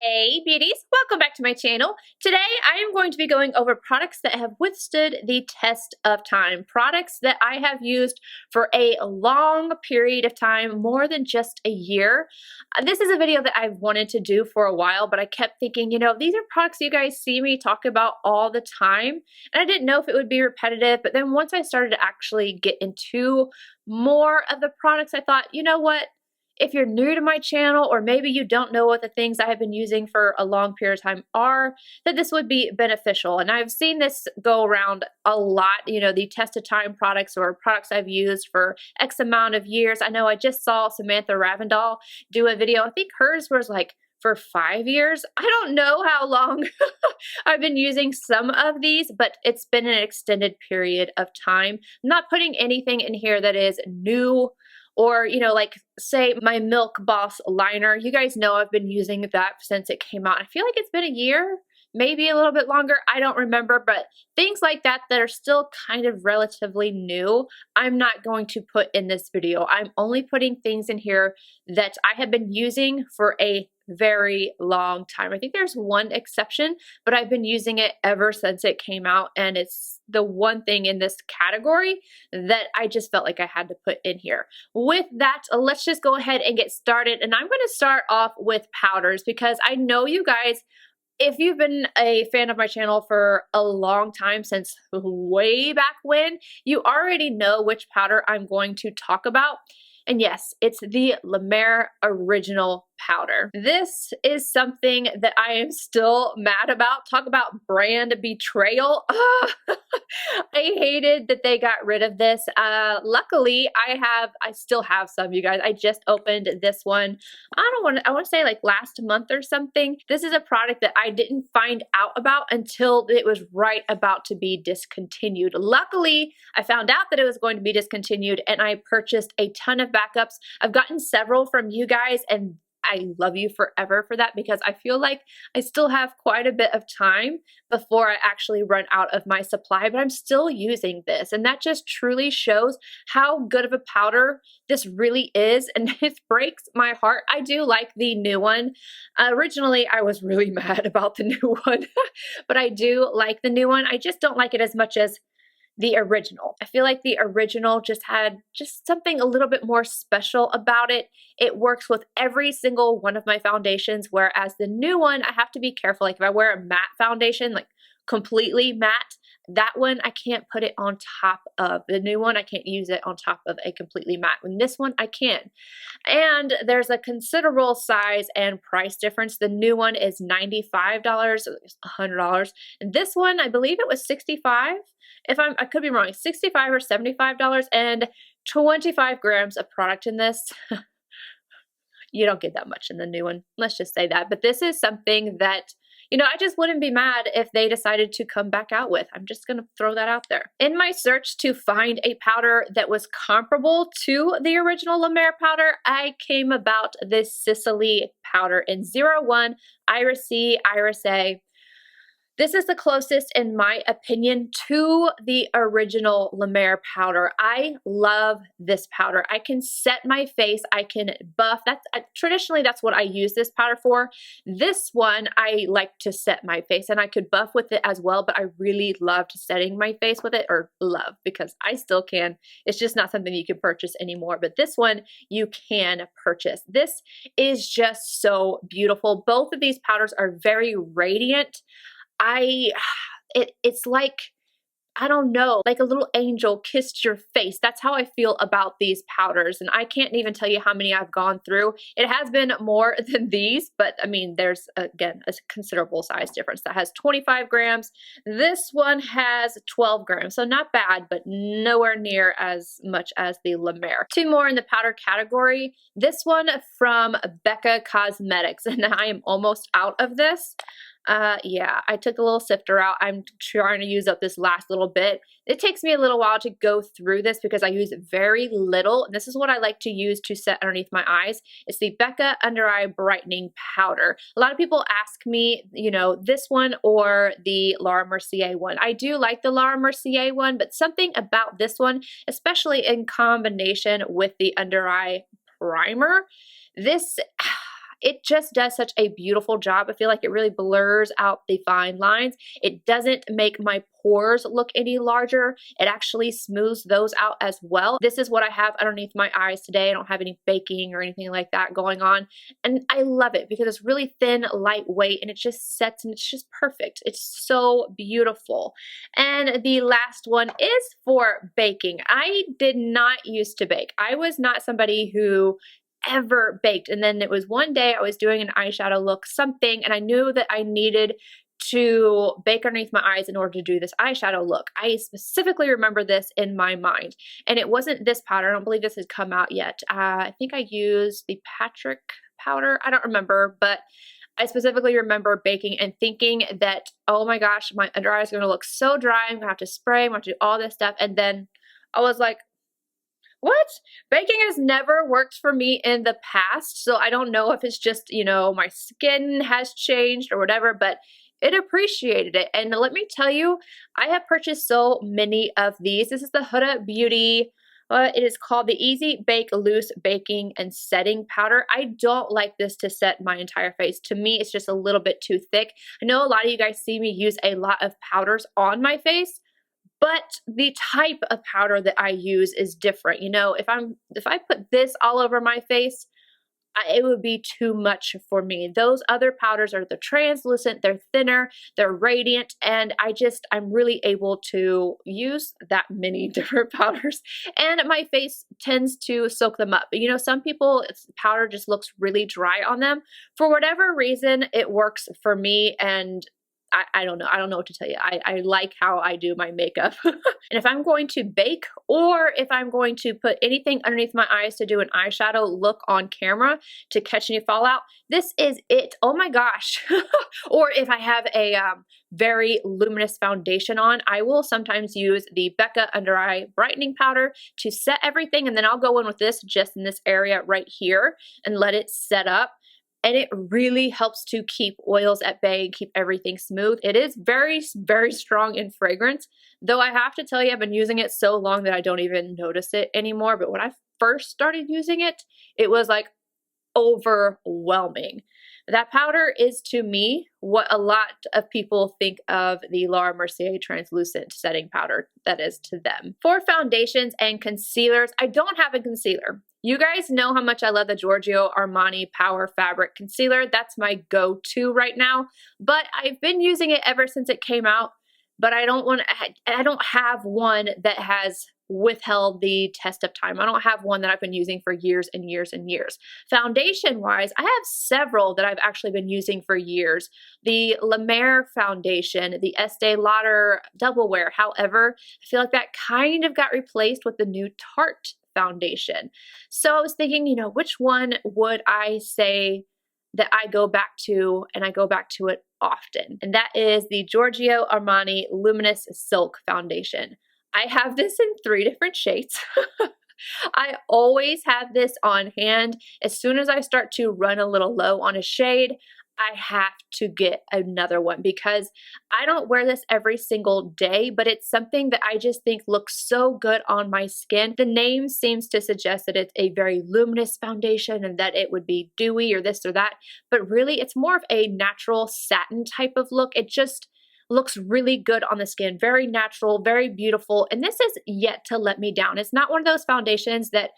Hey beauties, welcome back to my channel. Today I am going to be going over products that have withstood the test of time. Products that I have used for a long period of time, more than just a year. This is a video that I've wanted to do for a while, but I kept thinking, these are products you guys see me talk about all the time. And I didn't know if it would be repetitive, but then once I started to actually get into more of the products, I thought, you know what? If you're new to my channel, or maybe you don't know what the things I have been using for a long period of time are, that this would be beneficial. And I've seen this go around a lot, the test of time products or products I've used for X amount of years. I know I just saw Samantha Ravindal do a video. I think hers was like for 5 years. I don't know how long I've been using some of these, but it's been an extended period of time. I'm not putting anything in here that is new, or, like say my Milk Boss liner. You guys know I've been using that since it came out. I feel like it's been a year, maybe a little bit longer. I don't remember, but things like that that are still kind of relatively new, I'm not going to put in this video. I'm only putting things in here that I have been using for a very long time. I think there's one exception, but I've been using it ever since it came out, and it's the one thing in this category that I just felt like I had to put in here. With that, let's just go ahead and get started, and I'm going to start off with powders because I know you guys, if you've been a fan of my channel for a long time, since way back when, you already know which powder I'm going to talk about. And yes, it's the La Mer Original Powder. This is something that I am still mad about. Talk about brand betrayal. I hated that they got rid of this. Luckily, I still have some, you guys. I just opened this one. I want to say like last month or something. This is a product that I didn't find out about until it was right about to be discontinued. Luckily, I found out that it was going to be discontinued, and I purchased a ton of backups. I've gotten several from you guys, and I love you forever for that, because I feel like I still have quite a bit of time before I actually run out of my supply, but I'm still using this. And that just truly shows how good of a powder this really is. And it breaks my heart. I do like the new one. Originally, I was really mad about the new one, but I do like the new one. I just don't like it as much as the original. I feel like the original just had something a little bit more special about it. It works with every single one of my foundations, whereas the new one, I have to be careful. Like if I wear a matte foundation, like completely matte, that one I can't put it on top of. The new one, I can't use it on top of a completely matte. When this one, I can. And there's a considerable size and price difference. The new one is $95, $100. And this one, I believe it was $65. I could be wrong, $65 or $75, and 25 grams of product in this. You don't get that much in the new one. Let's just say that. But this is something that, I just wouldn't be mad if they decided to come back out with. I'm just going to throw that out there. In my search to find a powder that was comparable to the original La Mer powder, I came about this Sisley Powder in 01, Iris C, Iris A. This is the closest, in my opinion, to the original La Mer powder. I love this powder. I can set my face, I can buff. Traditionally, that's what I use this powder for. This one, I like to set my face, and I could buff with it as well, but I really loved setting my face with it, or love, because I still can. It's just not something you can purchase anymore, but this one you can purchase. This is just so beautiful. Both of these powders are very radiant. It's like, I don't know, like a little angel kissed your face. That's how I feel about these powders. And I can't even tell you how many I've gone through. It has been more than these, but I mean, there's again, a considerable size difference. That has 25 grams. This one has 12 grams. So not bad, but nowhere near as much as the La Mer. Two more in the powder category. This one from BECCA Cosmetics, and I am almost out of this. Yeah, I took a little sifter out. I'm trying to use up this last little bit. It takes me a little while to go through this because I use very little. This is what I like to use to set underneath my eyes. It's the BECCA Under Eye Brightening Powder. A lot of people ask me, this one or the Laura Mercier one. I do like the Laura Mercier one, but something about this one, especially in combination with the under eye primer, this it just does such a beautiful job. I feel like it really blurs out the fine lines. It doesn't make my pores look any larger. It actually smooths those out as well. This is what I have underneath my eyes today. I don't have any baking or anything like that going on. And I love it because it's really thin, lightweight, and it just sets and it's just perfect. It's so beautiful. And the last one is for baking. I did not used to bake. I was not somebody who ever baked. And then it was one day I was doing an eyeshadow look something, and I knew that I needed to bake underneath my eyes in order to do this eyeshadow look. I specifically remember this in my mind, and it wasn't this powder. I don't believe this has come out yet. I think I used the Patrick powder. I don't remember, but I specifically remember baking and thinking that, oh my gosh, my under eyes are going to look so dry. I'm going to have to spray. I'm going to have to do all this stuff. And then I was like, what? Baking has never worked for me in the past, so I don't know if it's just, you know, my skin has changed or whatever, but it appreciated it. And let me tell you, I have purchased so many of these. This is the Huda Beauty. It is called the Easy Bake Loose Baking and Setting Powder. I don't like this to set my entire face. To me, it's just a little bit too thick. I know a lot of you guys see me use a lot of powders on my face, but the type of powder that I use is different. You know, if I put this all over my face, it would be too much for me. Those other powders they're translucent, they're thinner, they're radiant, and I'm really able to use that many different powders, and my face tends to soak them up. You know, some people, powder just looks really dry on them. For whatever reason, it works for me, and I don't know. I don't know what to tell you. I like how I do my makeup. And if I'm going to bake, or if I'm going to put anything underneath my eyes to do an eyeshadow look on camera to catch any fallout, this is it. Oh my gosh. Or if I have a very luminous foundation on, I will sometimes use the BECCA Under Eye Brightening Powder to set everything, and then I'll go in with this just in this area right here and let it set up. And it really helps to keep oils at bay and keep everything smooth. It is very, very strong in fragrance, though I have to tell you, I've been using it so long that I don't even notice it anymore. But when I first started using it, it was like overwhelming. That powder is, to me, what a lot of people think of the Laura Mercier translucent setting powder that is to them. For foundations and concealers, I don't have a concealer. You guys know how much I love the Giorgio Armani Power Fabric Concealer. That's my go-to right now, but I've been using it ever since it came out, but I don't have one that has withheld the test of time. I don't have one that I've been using for years and years and years. Foundation-wise, I have several that I've actually been using for years. The La Mer foundation, the Estee Lauder Double Wear. However, I feel like that kind of got replaced with the new Tarte foundation. So I was thinking, you know, which one would I say that I go back to, and I go back to it often? And that is the Giorgio Armani Luminous Silk Foundation. I have this in 3 different shades. I always have this on hand. As soon as I start to run a little low on a shade, I have to get another one because I don't wear this every single day, but it's something that I just think looks so good on my skin. The name seems to suggest that it's a very luminous foundation and that it would be dewy or this or that, but really it's more of a natural satin type of look. It just looks really good on the skin, very natural, very beautiful, and this is yet to let me down. It's not one of those foundations that,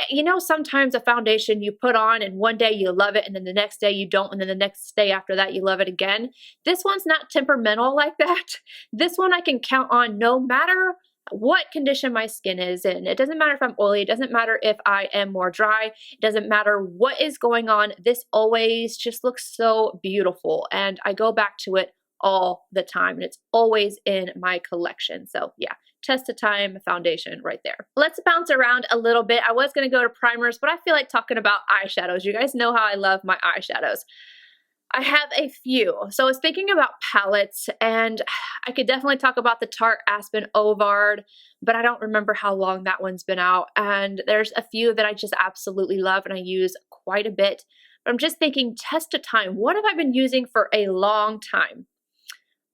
you know, sometimes a foundation you put on and one day you love it and then the next day you don't, and then the next day after that you love it again. This one's not temperamental like that. This one I can count on no matter what condition my skin is in. It doesn't matter if I'm oily, it doesn't matter if I am more dry, it doesn't matter what is going on. This always just looks so beautiful, and I go back to it all the time, and it's always in my collection. So yeah, test of time foundation right there. Let's bounce around a little bit. I was going to go to primers, but I feel like talking about eyeshadows. You guys know how I love my eyeshadows. I have a few. So I was thinking about palettes, and I could definitely talk about the Tarte Aspen Ovard, but I don't remember how long that one's been out. And there's a few that I just absolutely love and I use quite a bit. But I'm just thinking, test of time. What have I been using for a long time?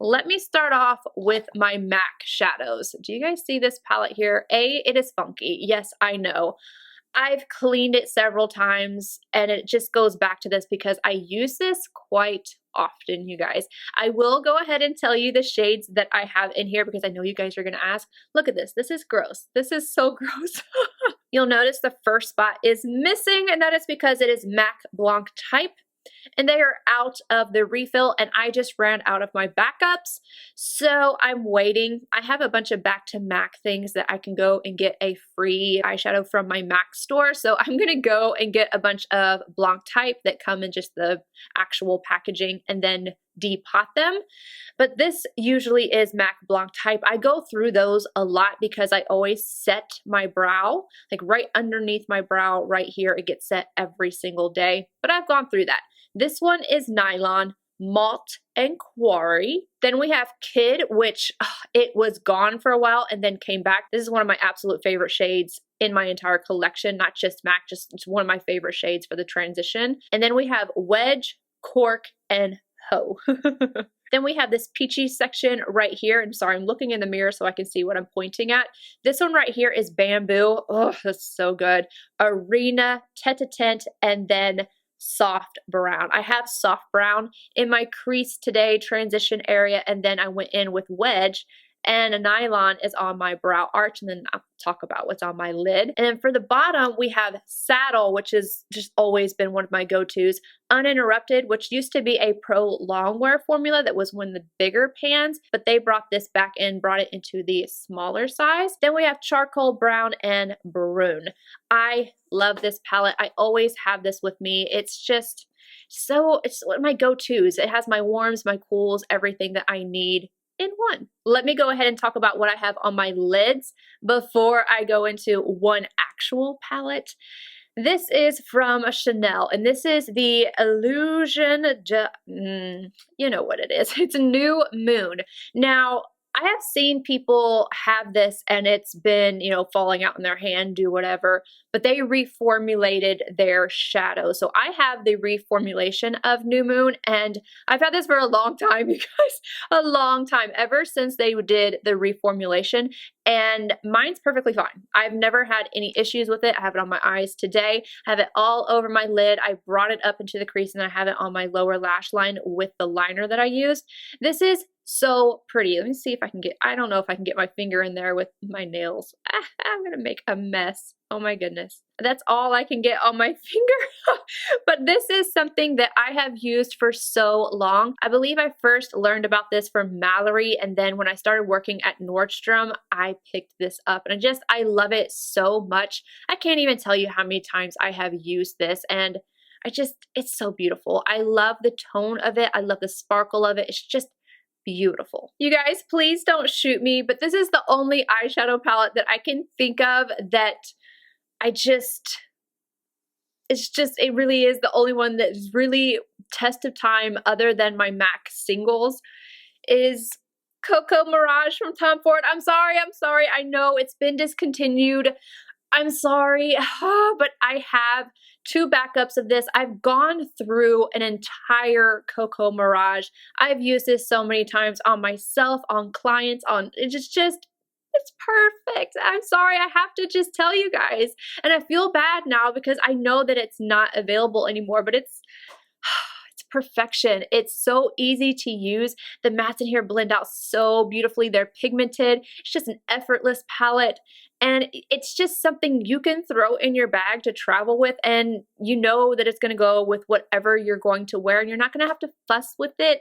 Let me start off with my MAC shadows. Do you guys see this palette here? It is funky. Yes, I know. I've cleaned it several times and it just goes back to this because I use this quite often, you guys. I will go ahead and tell you the shades that I have in here because I know you guys are going to ask. Look at this. This is gross. This is so gross. You'll notice the first spot is missing, and that is because it is MAC Blanc type. And they are out of the refill, and I just ran out of my backups, so I'm waiting. I have a bunch of back to MAC things that I can go and get a free eyeshadow from my MAC store, so I'm gonna go and get a bunch of Blanc type that come in just the actual packaging and then depot them. But this usually is MAC Blanc type. I go through those a lot because I always set my brow, like right underneath my brow right here. It gets set every single day, but I've gone through that. This one is Nylon, Malt, and Quarry. Then we have Kid, which it was gone for a while and then came back. This is one of my absolute favorite shades in my entire collection, not just MAC, just it's one of my favorite shades for the transition. And then we have Wedge, Cork, and Ho. Then we have this peachy section right here. And sorry, I'm looking in the mirror so I can see what I'm pointing at. This one right here is Bamboo. Oh, that's so good. Arena, Tete-a-Tete, and then Soft Brown. I have Soft Brown in my crease today, transition area, and then I went in with Wedge, and a Nylon is on my brow arch, and then I'll talk about what's on my lid. And then for the bottom, we have Saddle, which has just always been one of my go-tos. Uninterrupted, which used to be a pro longwear formula that was one of the bigger pans, but they brought this back in, brought it into the smaller size. Then we have Charcoal Brown and Maroon. I love this palette. I always have this with me. It's just so, it's one of my go-tos. It has my warms, my cools, everything that I need in one. Let me go ahead and talk about what I have on my lids before I go into one actual palette. This is from Chanel, and this is the Illusion, you know what it is. It's New Moon. Now, I have seen people have this and it's been, you know, falling out in their hand, do whatever, but they reformulated their shadow. So I have the reformulation of New Moon, and I've had this for a long time, you guys, a long time, ever since they did the reformulation, and mine's perfectly fine. I've never had any issues with it. I have it on my eyes today. I have it all over my lid. I brought it up into the crease, and I have it on my lower lash line with the liner that I used. This is so pretty. Let me see if I can get, I don't know if I can get my finger in there with my nails. I'm gonna make a mess. Oh my goodness. That's all I can get on my finger. But this is something that I have used for so long. I believe I first learned about this from Mallory, and then when I started working at Nordstrom, I picked this up, and I love it so much. I can't even tell you how many times I have used this, and it's so beautiful. I love the tone of it. I love the sparkle of it. It's just beautiful. You guys, please don't shoot me, but this is the only eyeshadow palette that I can think of that it really is the only one that is really test of time other than my MAC singles is Coco Mirage from Tom Ford. I'm sorry. I know it's been discontinued. I'm sorry, but I have 2 backups of this. I've gone through an entire Coco Mirage. I've used this so many times on myself, on clients, it's perfect. I'm sorry, I have to just tell you guys. And I feel bad now because I know that it's not available anymore, but it's perfection. It's so easy to use. The mattes in here blend out so beautifully. They're pigmented. It's just an effortless palette. And it's just something you can throw in your bag to travel with, and you know that it's going to go with whatever you're going to wear, and you're not going to have to fuss with it.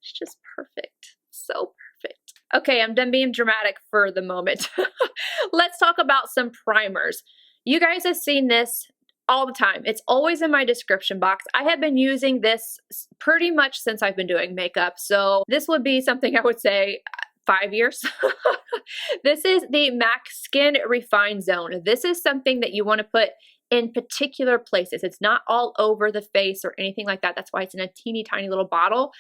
It's just perfect. So perfect. Okay, I'm done being dramatic for the moment. Let's talk about some primers. You guys have seen this all the time. It's always in my description box. I have been using this pretty much since I've been doing makeup, so this would be something I would say 5 years. This is the MAC Skin Refine Zone. This is something that you want to put in particular places. It's not all over the face or anything like that. That's why it's in a teeny tiny little bottle.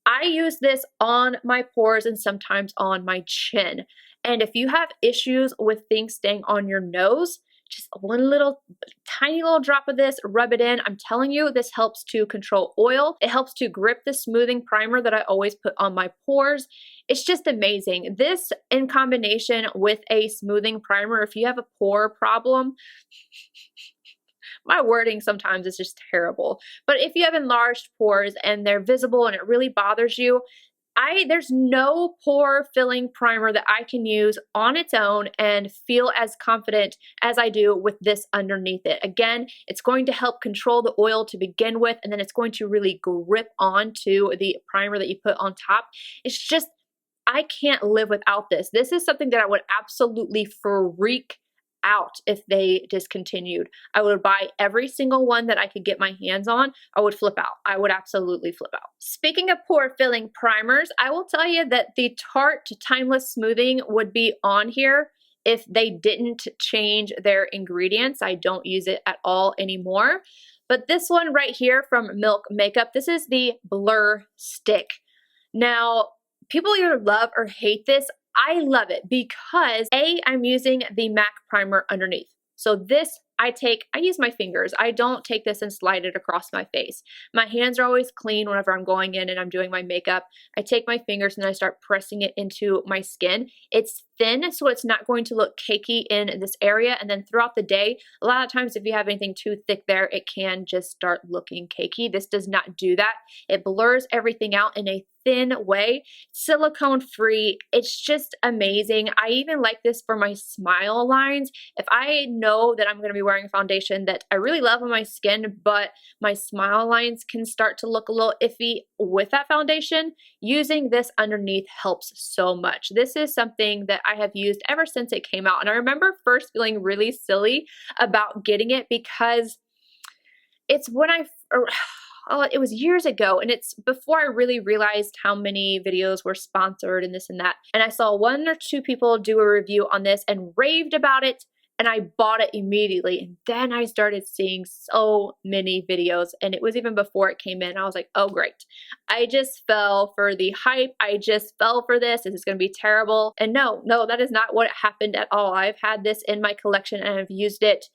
I use this on my pores and sometimes on my chin. And if you have issues with things staying on your nose, just one little tiny little drop of this, rub it in. I'm telling you, this helps to control oil. It helps to grip the smoothing primer that I always put on my pores. It's just amazing. This in combination with a smoothing primer, if you have a pore problem, my wording sometimes is just terrible, but if you have enlarged pores and they're visible and it really bothers you, there's no pore filling primer that I can use on its own and feel as confident as I do with this underneath it. Again, it's going to help control the oil to begin with, and then it's going to really grip onto the primer that you put on top. It's just, I can't live without this. This is something that I would absolutely freak out if they discontinued. I would buy every single one that I could get my hands on. I would flip out. I would absolutely flip out. Speaking of pore filling primers, I will tell you that the Tarte Timeless Smoothing would be on here if they didn't change their ingredients. I don't use it at all anymore. But this one right here from Milk Makeup, this is the Blur Stick. Now, people either love or hate this. I love it because I'm using the MAC primer underneath. So this I use my fingers. I don't take this and slide it across my face. My hands are always clean whenever I'm going in and I'm doing my makeup. I take my fingers and I start pressing it into my skin. It's thin, so it's not going to look cakey in this area. And then throughout the day, a lot of times if you have anything too thick there, it can just start looking cakey. This does not do that. It blurs everything out in a thin way, silicone free. It's just amazing. I even like this for my smile lines. If I know that I'm going to be wearing a foundation that I really love on my skin, but my smile lines can start to look a little iffy with that foundation, using this underneath helps so much. This is something that I have used ever since it came out. And I remember first feeling really silly about getting it because it's when it was years ago, and it's before I really realized how many videos were sponsored and this and that. And I saw one or two people do a review on this and raved about it, and I bought it immediately. And then I started seeing so many videos, and it was even before it came in. I was like, oh great. I just fell for the hype. I just fell for this. This is going to be terrible. And no, that is not what happened at all. I've had this in my collection and I've used it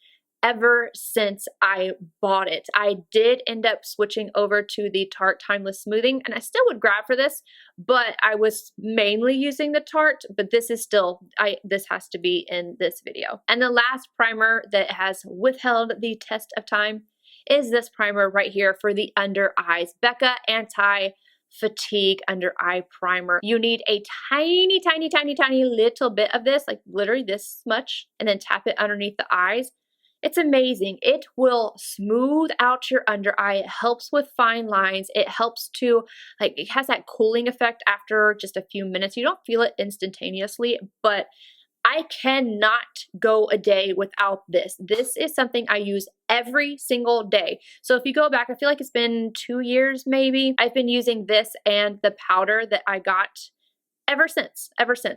ever since I bought it. I did end up switching over to the Tarte Timeless Smoothing, and I still would grab for this, but I was mainly using the Tarte, but this is still, this has to be in this video. And the last primer that has withheld the test of time is this primer right here for the under eyes, BECCA Anti-Fatigue Under Eye Primer. You need a tiny, tiny, tiny, tiny little bit of this, like literally this much, and then tap it underneath the eyes. It's amazing. It will smooth out your under eye. It helps with fine lines. It helps to, it has that cooling effect after just a few minutes. You don't feel it instantaneously, but I cannot go a day without this. This is something I use every single day. So if you go back, I feel like it's been 2 years maybe. I've been using this and the powder that I got ever since.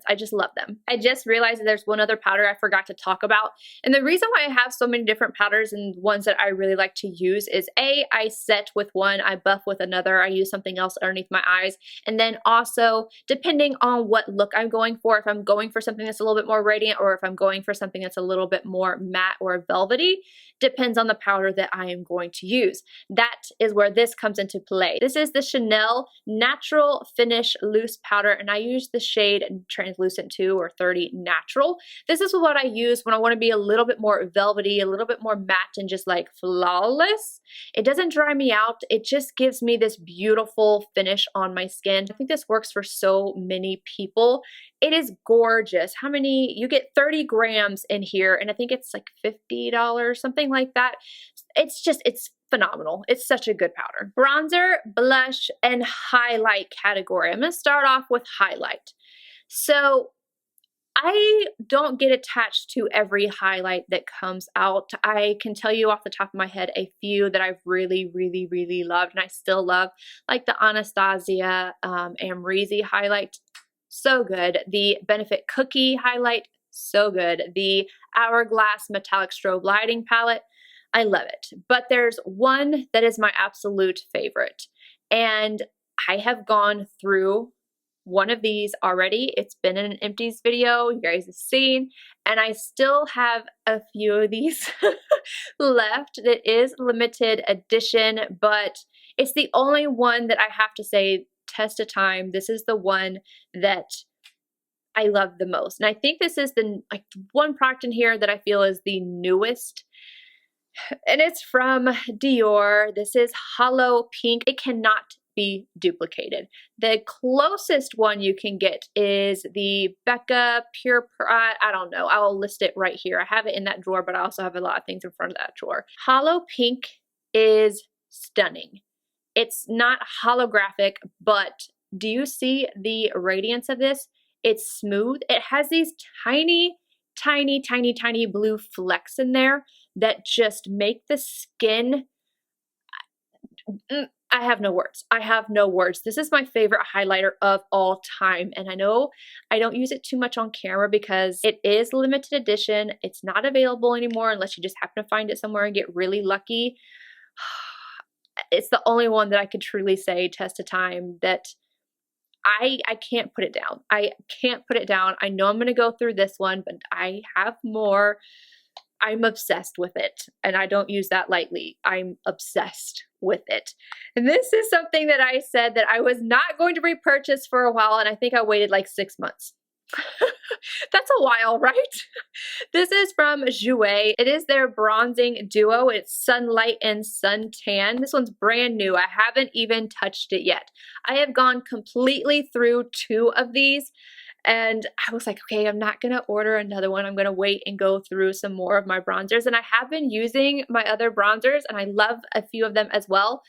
I just love them. I just realized that there's one other powder I forgot to talk about. And the reason why I have so many different powders and ones that I really like to use is I set with one, I buff with another, I use something else underneath my eyes. And then also, depending on what look I'm going for, if I'm going for something that's a little bit more radiant or if I'm going for something that's a little bit more matte or velvety, depends on the powder that I am going to use. That is where this comes into play. This is the Chanel Natural Finish Loose Powder, and I use the shade Translucent 2 or 30 Natural. This is what I use when I want to be a little bit more velvety, a little bit more matte and just like flawless. It doesn't dry me out. It just gives me this beautiful finish on my skin. I think this works for so many people. It is gorgeous. How many? You get 30 grams in here, and I think it's like $50, something like that. It's phenomenal. It's such a good powder. Bronzer, blush, and highlight category. I'm going to start off with highlight. So I don't get attached to every highlight that comes out. I can tell you off the top of my head a few that I've really, really, really loved and I still love, like the Anastasia Amrezy highlight. So good. The Benefit Cookie highlight. So good. The Hourglass Metallic Strobe Lighting palette. I love it. But there's one that is my absolute favorite. And I have gone through one of these already. It's been in an empties video, you guys have seen, and I still have a few of these left. That is limited edition, but it's the only one that I have to say, test of time. This is the one that I love the most. And I think this is the one product in here that I feel is the newest. And it's from Dior. This is Hollow Pink. It cannot be duplicated. The closest one you can get is the BECCA Pure, I don't know. I'll list it right here. I have it in that drawer, but I also have a lot of things in front of that drawer. Hollow Pink is stunning. It's not holographic, but do you see the radiance of this? It's smooth. It has these tiny, tiny, tiny, tiny blue flecks in there that just make the skin, I have no words. I have no words. This is my favorite highlighter of all time. And I know I don't use it too much on camera because it is limited edition. It's not available anymore unless you just happen to find it somewhere and get really lucky. It's the only one that I could truly say, test of time, that I can't put it down. I can't put it down. I know I'm going to go through this one, but I have more. I'm obsessed with it, and I don't use that lightly. I'm obsessed with it. And this is something that I said that I was not going to repurchase for a while, and I think I waited like 6 months. That's a while, right? This is from Jouer. It is their bronzing duo. It's Sunlight and Suntan. This one's brand new. I haven't even touched it yet. I have gone completely through 2 of these, and I was like, okay, I'm not going to order another one. I'm going to wait and go through some more of my bronzers. And I have been using my other bronzers, and I love a few of them as well.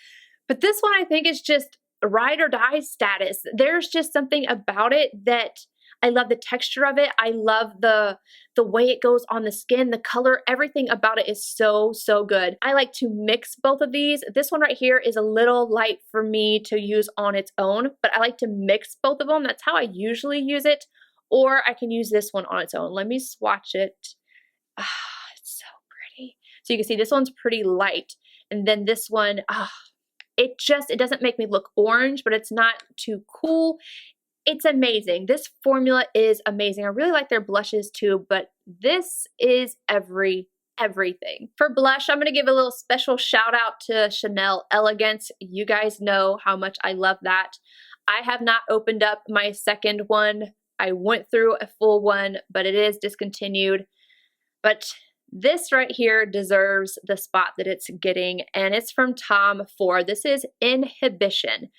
But this one I think is just ride or die status. There's just something about it that I love the texture of it. I love the way it goes on the skin, the color, everything about it is so, so good. I like to mix both of these. This one right here is a little light for me to use on its own, but I like to mix both of them. That's how I usually use it, or I can use this one on its own. Let me swatch it. Ah, it's so pretty. So you can see this one's pretty light, and then this one, it doesn't make me look orange, but it's not too cool. It's amazing. This formula is amazing. I really like their blushes too, but this is everything. For blush, I'm going to give a little special shout out to Chanel Elegance. You guys know how much I love that. I have not opened up my second one. I went through a full one, but it is discontinued. But this right here deserves the spot that it's getting, and it's from Tom Ford. This is Inhibition.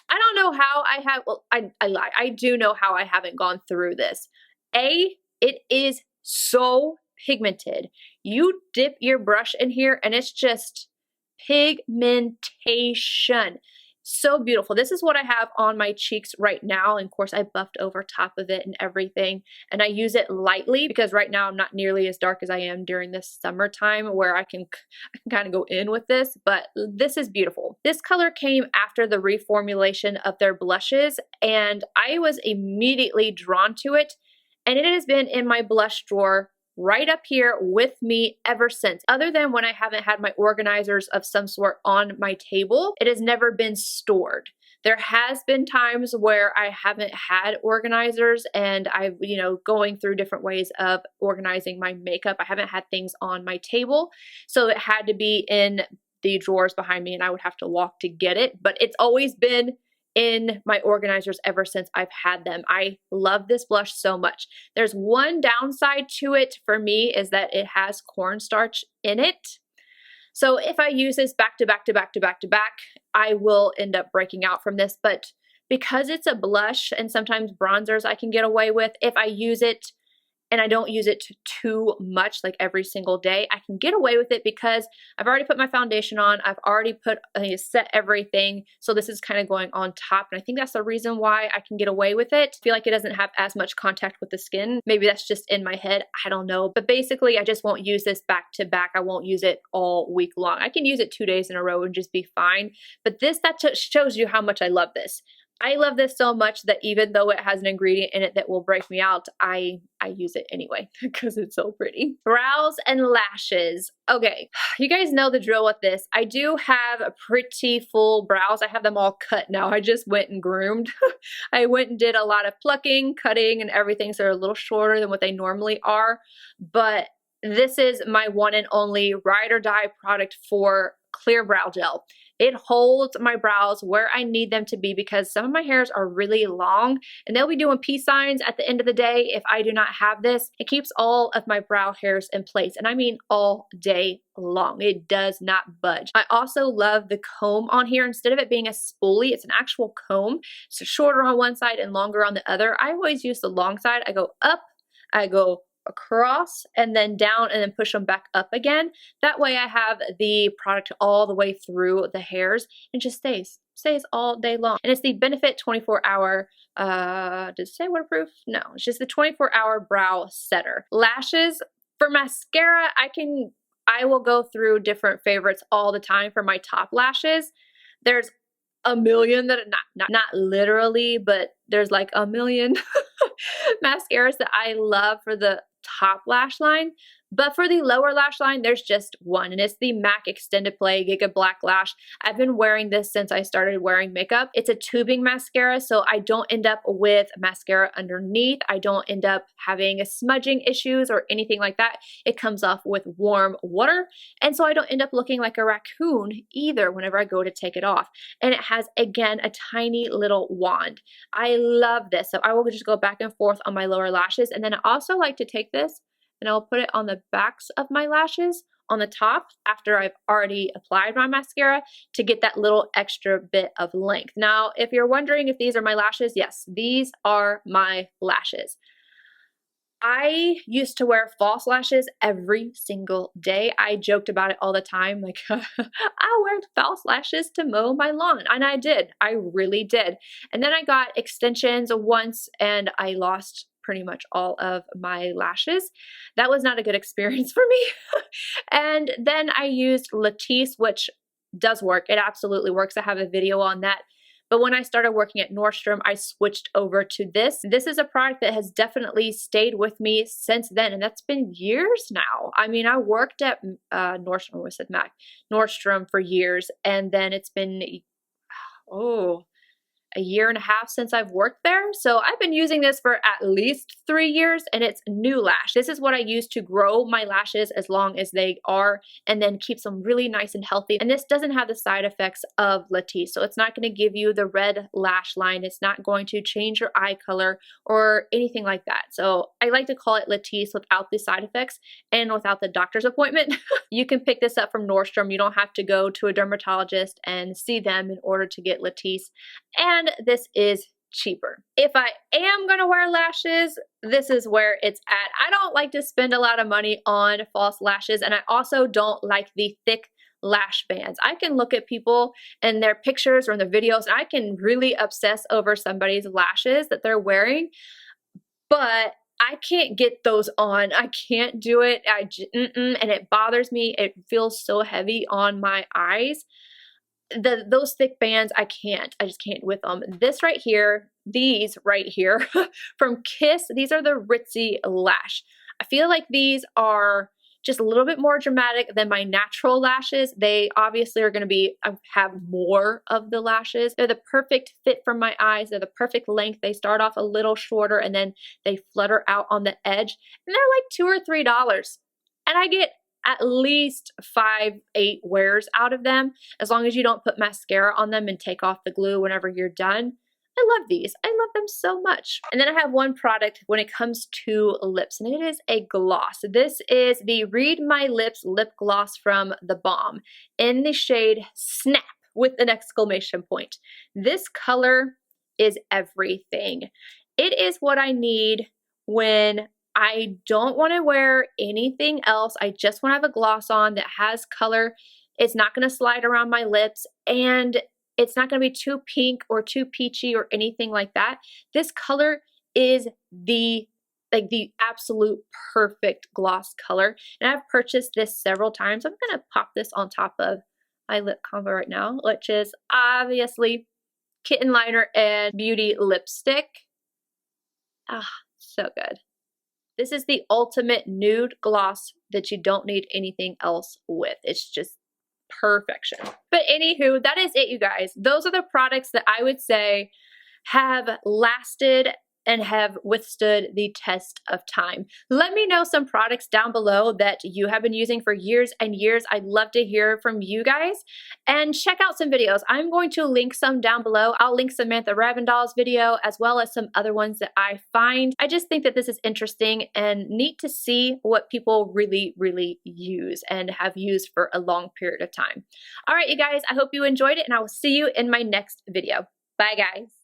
I don't know how I have, well, I lie. I do know how I haven't gone through this. It is so pigmented. You dip your brush in here and it's just pigmentation. So beautiful. This is what I have on my cheeks right now. And of course I buffed over top of it and everything. And I use it lightly because right now I'm not nearly as dark as I am during this summertime where I can kind of go in with this, but this is beautiful. This color came after the reformulation of their blushes and I was immediately drawn to it. And it has been in my blush drawer right up here with me ever since. Other than when I haven't had my organizers of some sort on my table, it has never been stored. There has been times where I haven't had organizers and I've, going through different ways of organizing my makeup. I haven't had things on my table, so it had to be in the drawers behind me and I would have to walk to get it, but it's always been in my organizers ever since I've had them. I love this blush so much. There's one downside to it for me is that it has cornstarch in it. So if I use this back to back to back to back to back, I will end up breaking out from this. But because it's a blush and sometimes bronzers I can get away with, if I use it and I don't use it too much, like every single day, I can get away with it because I've already put my foundation on. I've already set everything. So this is kind of going on top. And I think that's the reason why I can get away with it. I feel like it doesn't have as much contact with the skin. Maybe that's just in my head. I don't know. But basically, I just won't use this back to back. I won't use it all week long. I can use it 2 days in a row and just be fine. But that shows you how much I love this. I love this so much that even though it has an ingredient in it that will break me out, I use it anyway because it's so pretty. Brows and lashes. Okay, you guys know the drill with this. I do have a pretty full brows. I have them all cut now. I just went and groomed. I went and did a lot of plucking, cutting, and everything, so they're a little shorter than what they normally are. But this is my one and only ride or die product for clear brow gel. It holds my brows where I need them to be because some of my hairs are really long and they'll be doing peace signs at the end of the day if I do not have this. It keeps all of my brow hairs in place, and I mean all day long. It does not budge. I also love the comb on here. Instead of it being a spoolie, it's an actual comb. So shorter on one side and longer on the other. I always use the long side. I go up, I go across, and then down, and then push them back up again. That way I have the product all the way through the hairs and just stays all day long. And it's the Benefit 24-hour, does it say waterproof? No, it's just the 24-hour brow setter. Lashes, for mascara, I will go through different favorites all the time for my top lashes. There's a million that, not literally, but there's like a million mascaras that I love for the top lash line. But for the lower lash line, there's just one, and it's the MAC Extended Play Giga Black Lash. I've been wearing this since I started wearing makeup. It's a tubing mascara, so I don't end up with mascara underneath. I don't end up having smudging issues or anything like that. It comes off with warm water, and so I don't end up looking like a raccoon either whenever I go to take it off. And it has, again, a tiny little wand. I love this, so I will just go back and forth on my lower lashes, and then I also like to take this and I'll put it on the backs of my lashes on the top after I've already applied my mascara to get that little extra bit of length. Now, if you're wondering if these are my lashes, yes, these are my lashes. I used to wear false lashes every single day. I joked about it all the time, like, I wear false lashes to mow my lawn, and I did. I really did. And then I got extensions once, and I lost pretty much all of my lashes. That was not a good experience for me. And then I used Latisse, which does work. It absolutely works. I have a video on that. But when I started working at Nordstrom, I switched over to this. This is a product that has definitely stayed with me since then, and that's been years now. I mean, I worked at Nordstrom for years, and then it's been, a year and a half since I've worked there. So I've been using this for at least 3 years, and it's New Lash. This is what I use to grow my lashes as long as they are and then keeps them really nice and healthy. And this doesn't have the side effects of Latisse. So it's not going to give you the red lash line. It's not going to change your eye color or anything like that. So I like to call it Latisse without the side effects and without the doctor's appointment. You can pick this up from Nordstrom. You don't have to go to a dermatologist and see them in order to get Latisse. And this is cheaper. If I am gonna wear lashes, this is where it's at. I don't like to spend a lot of money on false lashes, and I also don't like the thick lash bands. I can look at people and their pictures or in their videos, and I can really obsess over somebody's lashes that they're wearing, but I can't get those on. I can't do it. And it bothers me. It feels so heavy on my eyes. Those thick bands, I just can't with them. This right here, these right here from Kiss, these are the Ritzy Lash. I feel like these are just a little bit more dramatic than my natural lashes. They obviously are going to have more of the lashes. They're the perfect fit for my eyes. They're the perfect length. They start off a little shorter and then they flutter out on the edge. And they're like $2 or $3. And I get at least 5-8 wears out of them, as long as you don't put mascara on them and take off the glue whenever you're done. I love these. I love them so much. And then I have one product when it comes to lips, and it is a gloss. This is the Read My Lips lip gloss from the BALM in the shade Snap with an exclamation point. This color is everything. It is what I need when I don't want to wear anything else. I just want to have a gloss on that has color. It's not going to slide around my lips, and it's not going to be too pink or too peachy or anything like that. This color is the absolute perfect gloss color, and I've purchased this several times. I'm going to pop this on top of my lip combo right now, which is obviously Kitten Liner and Beauty Lipstick. Ah, so good. This is the ultimate nude gloss that you don't need anything else with. It's just perfection. But anywho, that is it, you guys. Those are the products that I would say have lasted and have withstood the test of time. Let me know some products down below that you have been using for years and years. I'd love to hear from you guys. And check out some videos. I'm going to link some down below. I'll link Samantha Ravindal's video as well as some other ones that I find. I just think that this is interesting and neat to see what people really, really use and have used for a long period of time. All right, you guys, I hope you enjoyed it and I will see you in my next video. Bye, guys.